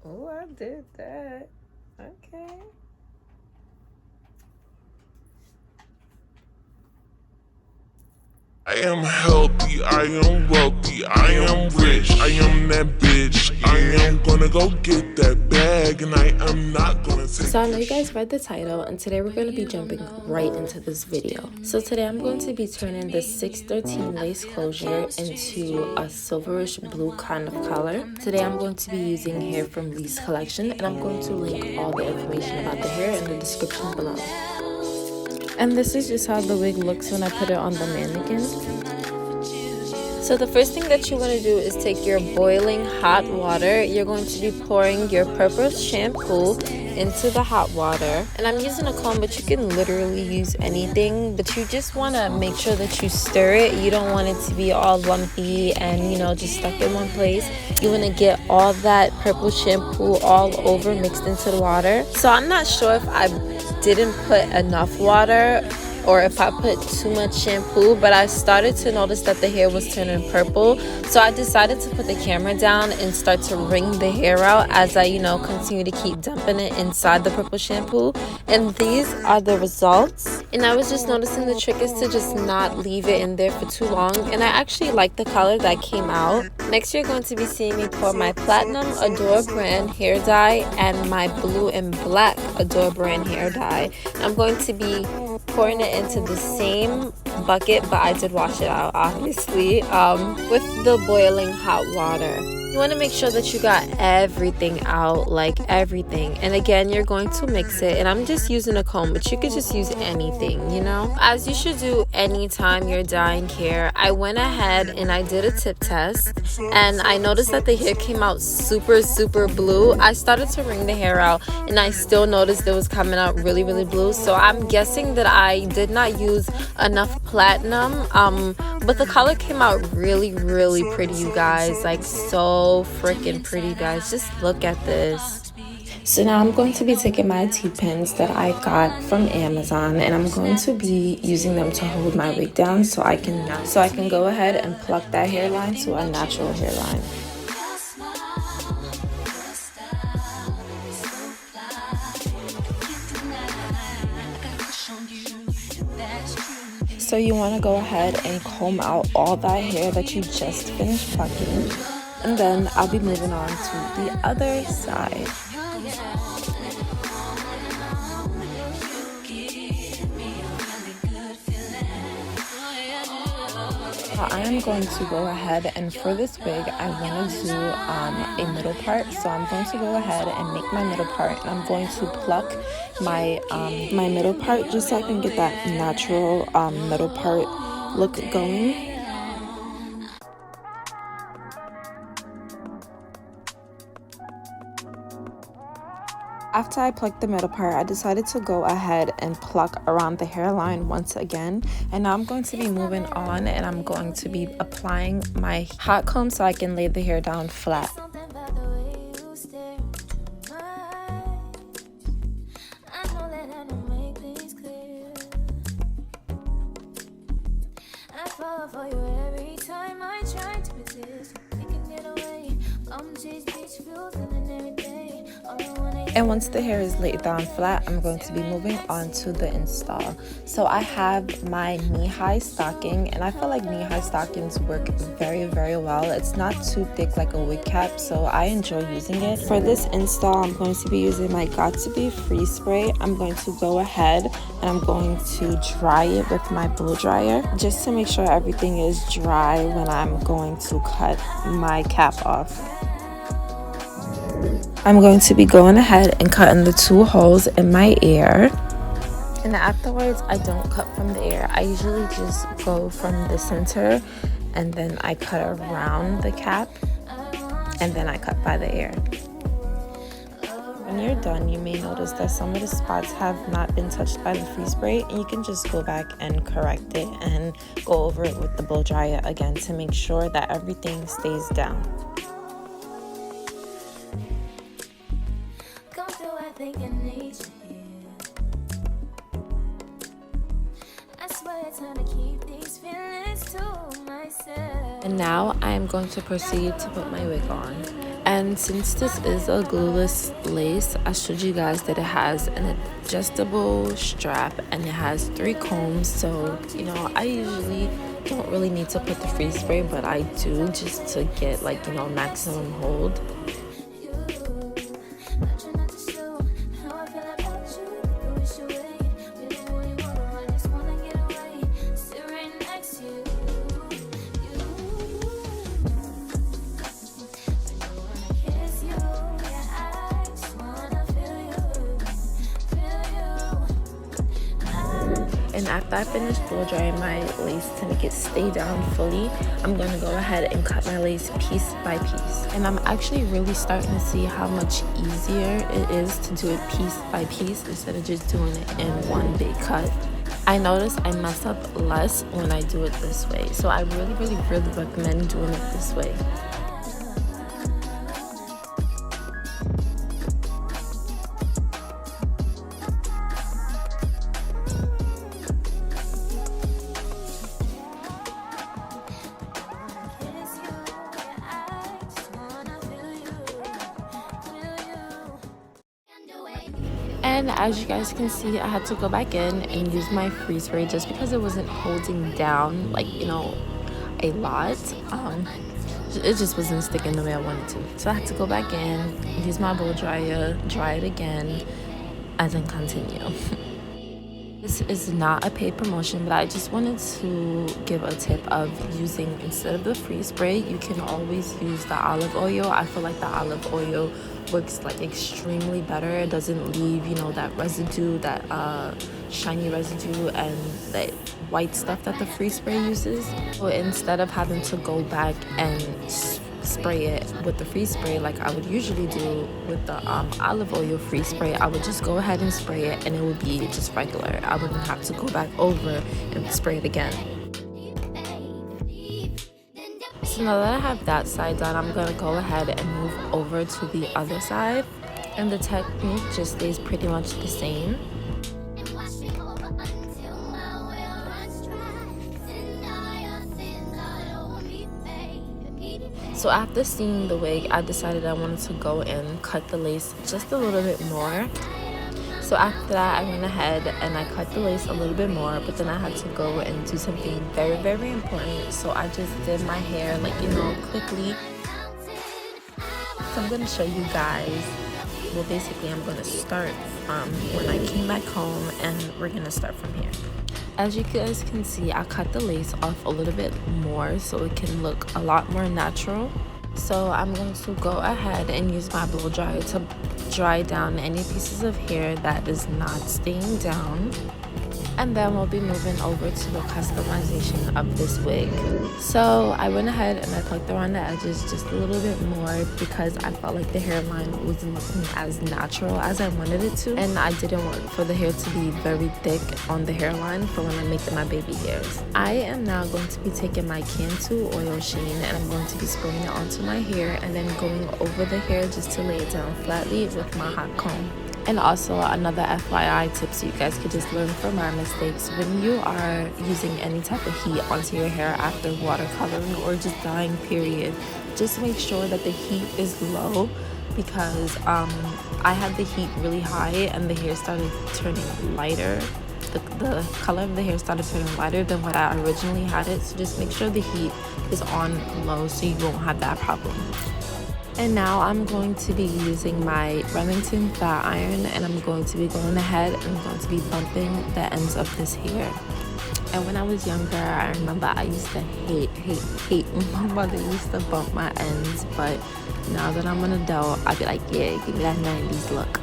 Oh, I did that. Okay. I am healthy, I am wealthy, I am rich, I am that bitch. I am gonna go get that bag, and I am not gonna take. So I know you guys read the title, and today we're going to be jumping right into this video. So today I'm going to be turning the 613 lace closure into a silverish blue kind of color. Today I'm going to be using hair from Lee's collection, and I'm going to link all the information about the hair in the description below. And this is just how the wig looks when I put it on the mannequin. So the first thing that you want to do is take your boiling hot water. You're going to be pouring your purple shampoo into the hot water. And I'm using a comb, but you can literally use anything. But you just want to make sure that you stir it. You don't want it to be all lumpy and, you know, just stuck in one place. You want to get all that purple shampoo all over mixed into the water. So I'm not sure if I didn't put enough water or if I put too much shampoo, but I started to notice that the hair was turning purple. So I decided to put the camera down and start to wring the hair out as I, you know, continue to keep dumping it inside the purple shampoo. And these are the results. And I was just noticing the trick is to just not leave it in there for too long. And I actually like the color that came out. Next, you're going to be seeing me pour my Platinum Adore brand hair dye and my blue and black Adore brand hair dye. I'm going to be pouring it into the same bucket, but I did wash it out obviously with the boiling hot water. You want to make sure that you got everything out, like everything. And again, you're going to mix it, and I'm just using a comb, but you could just use anything, you know, as you should do anytime you're dyeing hair. I went ahead and I did a tip test, and I noticed that the hair came out super blue. I started to wring the hair out, and I still noticed it was coming out really blue. So I'm guessing that I did not use enough platinum, but the color came out really pretty, you guys. Like, so freaking pretty, guys. Just look at this. So now I'm going to be taking my T-pins that I got from Amazon, and I'm going to be using them to hold my wig down so I can go ahead and pluck that hairline to a natural hairline. So you want to go ahead and comb out all that hair that you just finished plucking. And then I'll be moving on to the other side. I am going to go ahead, and for this wig I want to do a middle part. So I'm going to go ahead and make my middle part, and I'm going to pluck my my middle part just so I can get that natural middle part look going. After I plucked the middle part, I decided to go ahead and pluck around the hairline once again. And now I'm going to be moving on, and I'm going to be applying my hot comb so I can lay the hair down flat. And once the hair is laid down flat, I'm going to be moving on to the install. So I have my knee-high stocking, and I feel like knee-high stockings work very well. It's not too thick like a wig cap, so I enjoy using it. For this install, I'm going to be using my Got To Be Free Spray. I'm going to go ahead and I'm going to dry it with my blow dryer just to make sure everything is dry when I'm going to cut my cap off. I'm going to be going ahead and cutting the 2 holes in my ear. And afterwards, I don't cut from the ear. I usually just go from the center, and then I cut around the cap, and then I cut by the ear. When you're done, you may notice that some of the spots have not been touched by the free spray, and you can just go back and correct it and go over it with the blow dryer again to make sure that everything stays down. And now I am going to proceed to put my wig on. And since this is a glueless lace, I showed you guys that it has an adjustable strap and it has 3 combs. So, you know, I usually don't really need to put the freeze spray, but I do just to get like, you know, maximum hold. And after I finish blow drying my lace to make it stay down fully, I'm going to go ahead and cut my lace piece by piece. And I'm actually really starting to see how much easier it is to do it piece by piece instead of just doing it in one big cut. I notice I mess up less when I do it this way. So I really recommend doing it this way. And as you guys can see, I had to go back in and use my freeze spray just because it wasn't holding down, like, you know, a lot. It just wasn't sticking the way I wanted to. So I had to go back in, use my blow dryer, dry it again, and then continue. This is not a paid promotion, but I just wanted to give a tip of using, instead of the freeze spray, you can always use the olive oil. I feel like the olive oil works like extremely better. It doesn't leave, you know, that residue, that shiny residue and that white stuff that the freeze spray uses. So instead of having to go back and spray it with the freeze spray like I would usually do with the olive oil freeze spray, I would just go ahead and spray it and it would be just regular. I wouldn't have to go back over and spray it again. So now that I have that side done, I'm going to go ahead and move over to the other side, and the technique just stays pretty much the same. So after seeing the wig, I decided I wanted to go and cut the lace just a little bit more. So after that, I went ahead and I cut the lace a little bit more, but then I had to go and do something very important. So I just did my hair, like, you know, quickly. So I'm going to show you guys, well, basically I'm going to start from when I came back home, and we're going to start from here. As you guys can see, I cut the lace off a little bit more so it can look a lot more natural. So I'm going to go ahead and use my blow dryer to dry down any pieces of hair that is not staying down. And then we'll be moving over to the customization of this wig. So I went ahead and I plucked around the edges just a little bit more because I felt like the hairline wasn't looking as natural as I wanted it to. And I didn't want for the hair to be very thick on the hairline for when I make my baby hairs. I am now going to be taking my Cantu oil sheen and I'm going to be spraying it onto my hair and then going over the hair just to lay it down flatly with my hot comb. And also another FYI tip so you guys could just learn from our mistakes. When you are using any type of heat onto your hair after watercoloring or just dyeing period, just make sure that the heat is low, because I had the heat really high and the hair started turning lighter. The color of the hair started turning lighter than what I originally had it. So just make sure the heat is on low so you won't have that problem. And now I'm going to be using my Remington flat iron, and I'm going to be going ahead and I'm going to be bumping the ends of this hair. And when I was younger, I remember I used to hate when my mother used to bump my ends. But now that I'm an adult, I'll be like, yeah, give me that 90s look.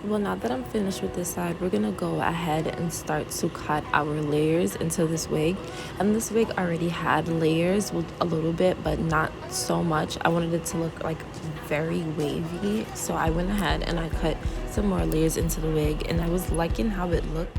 Well, now that I'm finished with this side, we're gonna go ahead and start to cut our layers into this wig. And this wig already had layers with a little bit, but not so much. I wanted it to look like very wavy, so I went ahead and I cut some more layers into the wig, and I was liking how it looked.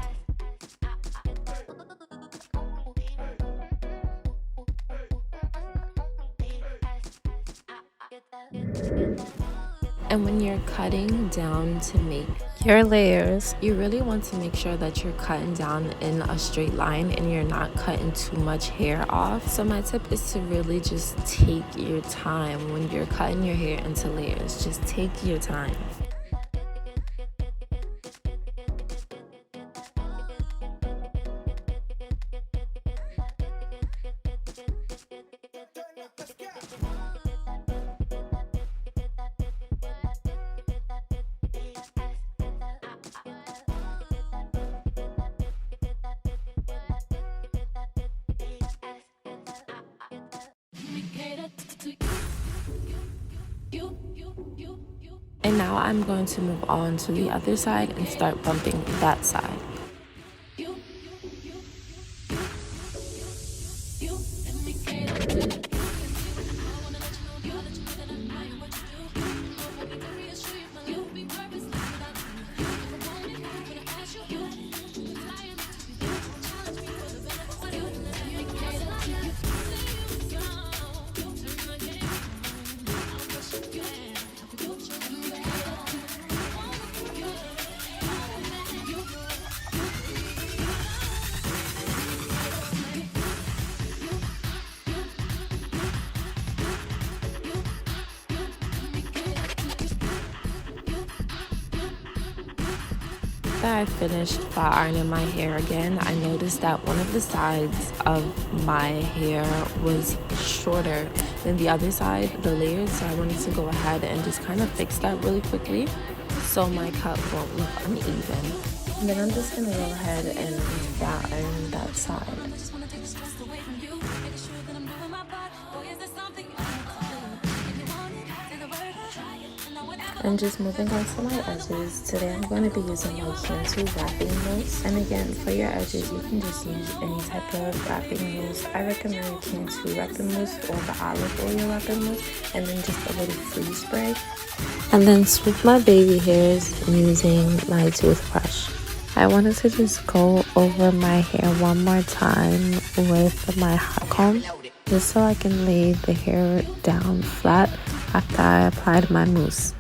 And when you're cutting down to make your layers, you really want to make sure that you're cutting down in a straight line and you're not cutting too much hair off. So my tip is to really just take your time when you're cutting your hair into layers. Just take your time. And now I'm going to move on to the other side and start bumping that side. After I finished flat ironing my hair again, I noticed that one of the sides of my hair was shorter than the other side, the layers, so I wanted to go ahead and just kind of fix that really quickly so my cut won't look uneven. And then I'm just going to go ahead and flat iron that side. And just moving on to my edges, today I'm going to be using my Cantu wrapping mousse. And again, for your edges, you can just use any type of wrapping mousse. I recommend Cantu wrapping mousse or the olive oil wrapping mousse, and then just a little freeze spray. And then swoop my baby hairs using my toothbrush. I wanted to just go over my hair one more time with my hot comb, just so I can lay the hair down flat after I applied my mousse.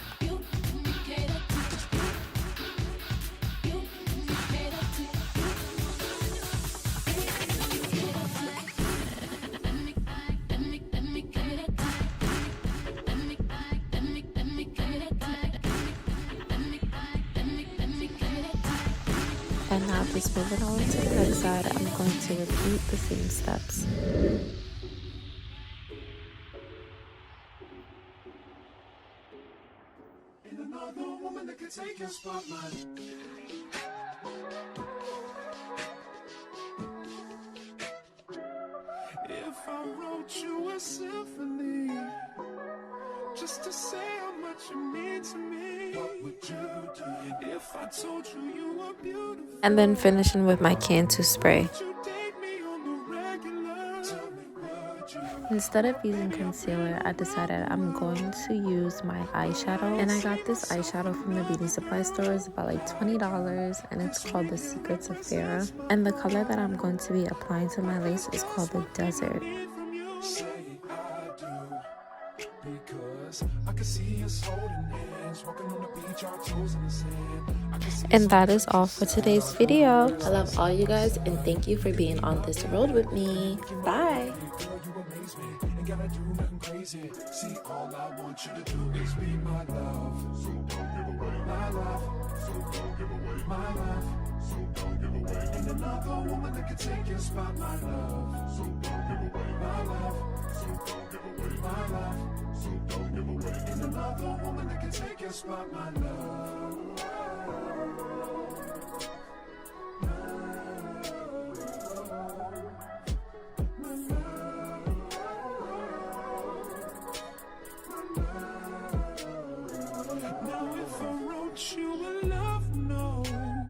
And now just moving on to the next side, I'm going to repeat the same steps. If I wrote you a symphony, just to say how much you mean to me, what would you do if I told you you were beautiful? And then finishing with my Cantu spray. Instead of using concealer, I decided I'm going to use my eyeshadow. And I got this eyeshadow from the beauty supply store. It's about like $20, and it's called The Secrets of Farrah. And the color that I'm going to be applying to my lace is called the Desert. And that is all for today's video. I love all you guys, and thank you for being on this road with me. Bye. Gotta do nothing crazy. See, all I want you to do is be my love. So don't give away my love. So don't give away my love. So don't give away. Ain't another woman that can take your spot, my love. So don't give away my love. So don't give away my love. So don't give away. Ain't another woman that can take your spot, my love.